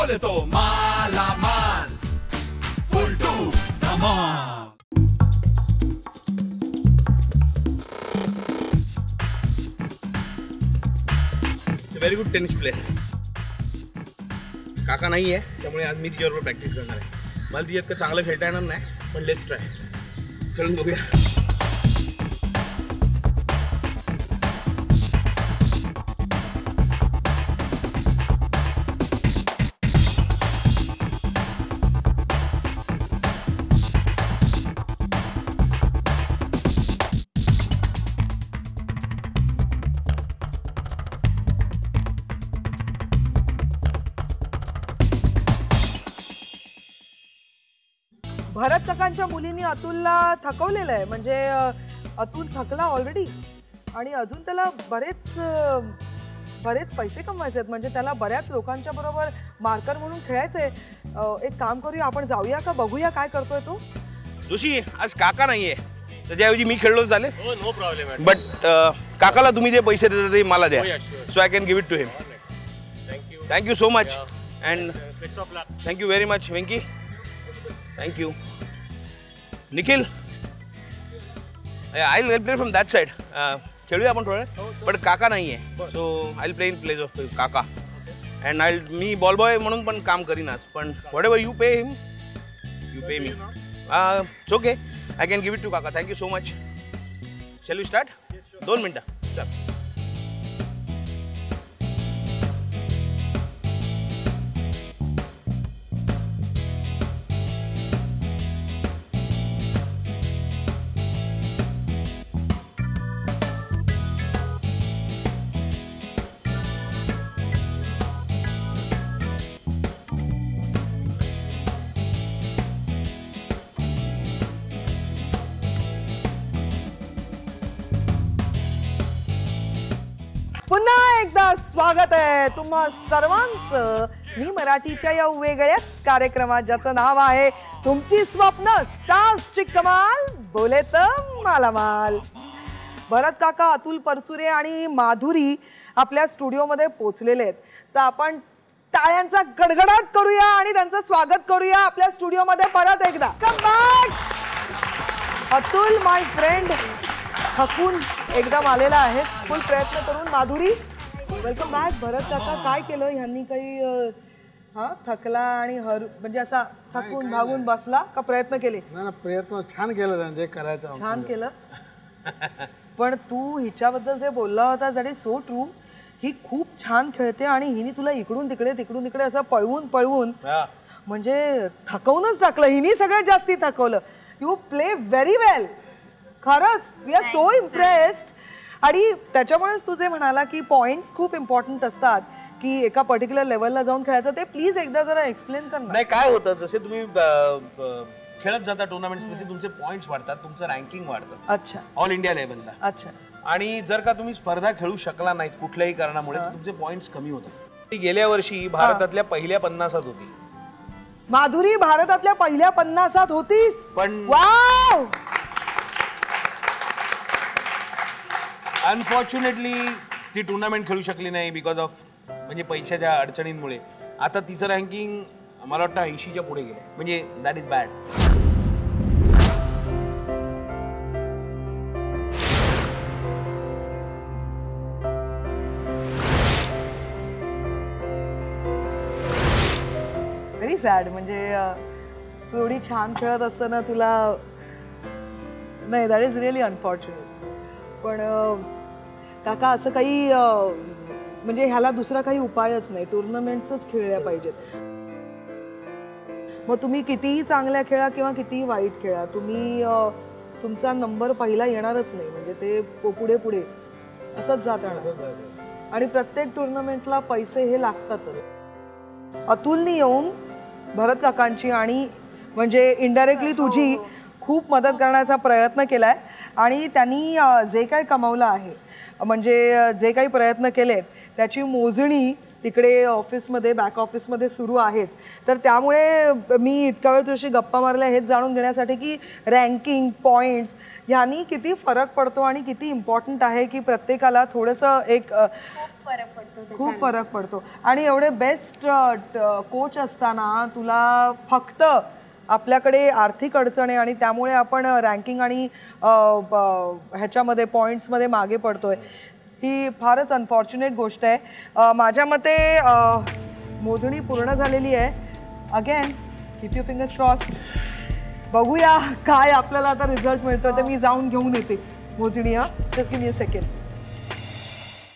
बोले तो माला माल, फुल टू धमाल। Very good tennis player. काका नाही आहे त्यामुळे आज मी तिच्याबरोबर प्रॅक्टिस करणार आहे। मला तिच्यात का चांगलं खेळता येणार नाही पण लेट्स ट्राय, खेळून बघूया। भरत काकांच्या मुलींनी अतुलला थकवलेलं आहे, म्हणजे अतुल थकला ऑलरेडी आणि अजून त्याला बरेच पैसे कमवायचे आहेत, म्हणजे त्याला बऱ्याच लोकांच्या बरोबर मार्कर म्हणून खेळायचंय। एक काम करूया, आपण जाऊया का, बघूया काय करतोय तो। जोशी आज काका नाहीये त्याच्याऐवजी मी खेळलो झाले। हो नो प्रॉब्लेम बट काकाला तुम्ही जे पैसे देता ते मला द्या, so I can give it to him. Thank you so much and best of luck. Thank you very much Venky, thank you. Nikhil I will play from that side. खेळूया आपण थोडं, पण काका नाहीये so I will play in place of काका and मी ball boy म्हणून पण काम करीन आज, पण whatever you pay him you pay me, it's okay, I can give it to काका। Thank you so much. Shall we start? 2 मिनिटं चल। पुन्हा एकदा स्वागत आहे तुम्हा सर्वांचं मी मराठीच्या या वेगळ्याच कार्यक्रमात, ज्याचं नाव आहे तुमची स्वप्न स्टार्सची कमाल, बोले तर मालामाल। भरत काका, अतुल परचुरे आणि माधुरी आपल्या स्टुडिओमध्ये पोहोचलेले आहेत, तर आपण टाळ्यांचा गडगडाट करूया आणि त्यांचं स्वागत करूया आपल्या स्टुडिओमध्ये परत एकदा। कम बॅक अतुल माय फ्रेंड, थकून एकदम आलेला आहे, फुल प्रयत्न करून। Madhuri welcome back. भरत काका काय केलं ह्यांनी, काही थकला आणि म्हणजे असा थकून भागून बसला का प्रयत्न केले? ना प्रयत्न छान केलं त्यांचे, करायचं छान केलं। पण तू हिच्याबद्दल जे बोलला होता दॅट इज सो ट्रू, ही खूप छान खेळते आणि हिने तुला इकडून तिकडे असं पळवून म्हणजे थकवूनच टाकलं, हिने सगळ्यात जास्ती थकवलं। यू प्ले व्हेरी वेल, खरंच वी आर सो इम्प्रेस्ड। आणि त्याच्यामुळेच तू जे म्हणाला की पॉइंट्स खूप इम्पॉर्टंट असतात, की एका पर्टिक्युलर लेवलला जाऊन खेळायचं, ते प्लीज एकदा जरा एक्सप्लेन कर ना। नाही काय होतं, जसे तुम्ही खेळत जाता टुर्नामेंट्स तसे तुमचे पॉइंट्स वाढतात, तुमचं रँकिंग वाढतं। अच्छा, ऑल इंडिया लेवलला। अच्छा। आणि जर का तुम्ही स्पर्धा खेळू शकला नाहीत कुठल्याही कारणामुळे तर तुमचे पॉइंट्स कमी होतात। ती गेल्या वर्षी भारतातल्या पहिल्या 50 होती। माधुरी भारतातल्या पहिल्या 50 होतीस, पण वाव। अनफॉर्च्युनेटली ती टुर्नामेंट खेळू शकली नाही बिकॉज ऑफ म्हणजे पैशाच्या अडचणींमुळे। आता तिचं रँकिंग मला वाटतं 80च्या पुढे गेलं, म्हणजे that is bad. Very sad, म्हणजे तू एवढी छान खेळत असताना तुला नाही, दॅट इज रिअली अनफॉर्च्युनेट। पण काका असं काही म्हणजे ह्याला दुसरा काही उपायच नाही, टुर्नामेंट्सच खेळल्या पाहिजेत। मग तुम्ही कितीही चांगल्या खेळा किंवा कितीही वाईट खेळा, तुम्ही तुमचा नंबर पहिला येणारच नाही, म्हणजे ते पुढे असंच जात राहणार। आणि प्रत्येक टुर्नामेंटला पैसे हे लागतातच। अतुलनी येऊन भरत काकांची आणि म्हणजे इनडायरेक्टली तुझी खूप मदत करण्याचा प्रयत्न केलाय आणि त्यांनी जे काही कमावलं आहे, म्हणजे जे काही प्रयत्न केलेत त्याची मोजणी तिकडे ऑफिसमध्ये बॅक ऑफिसमध्ये सुरू आहेच. तर त्यामुळे मी इतका वेळ तुझ्याशी गप्पा मारल्या हेच जाणून घेण्यासाठी की रँकिंग पॉईंट्स ह्यांनी किती फरक पडतो आणि किती इम्पॉर्टंट आहे की प्रत्येकाला थोडंसं एक खूप फरक पडतो. आणि एवढे बेस्ट कोच असताना तुला फक्त आपल्याकडे आर्थिक अडचण आहे आणि त्यामुळे आपण रँकिंग आणि ह्याच्यामध्ये पॉईंट्समध्ये मागे पडतोय, ही फारच अनफॉर्च्युनेट गोष्ट आहे. माझ्या मते मोजणी पूर्ण झालेली आहे. Again keep your fingers crossed. बघूया काय आपल्याला आता रिझल्ट मिळतो. ते मी जाऊन घेऊन येते मोजणी. Just give me a second.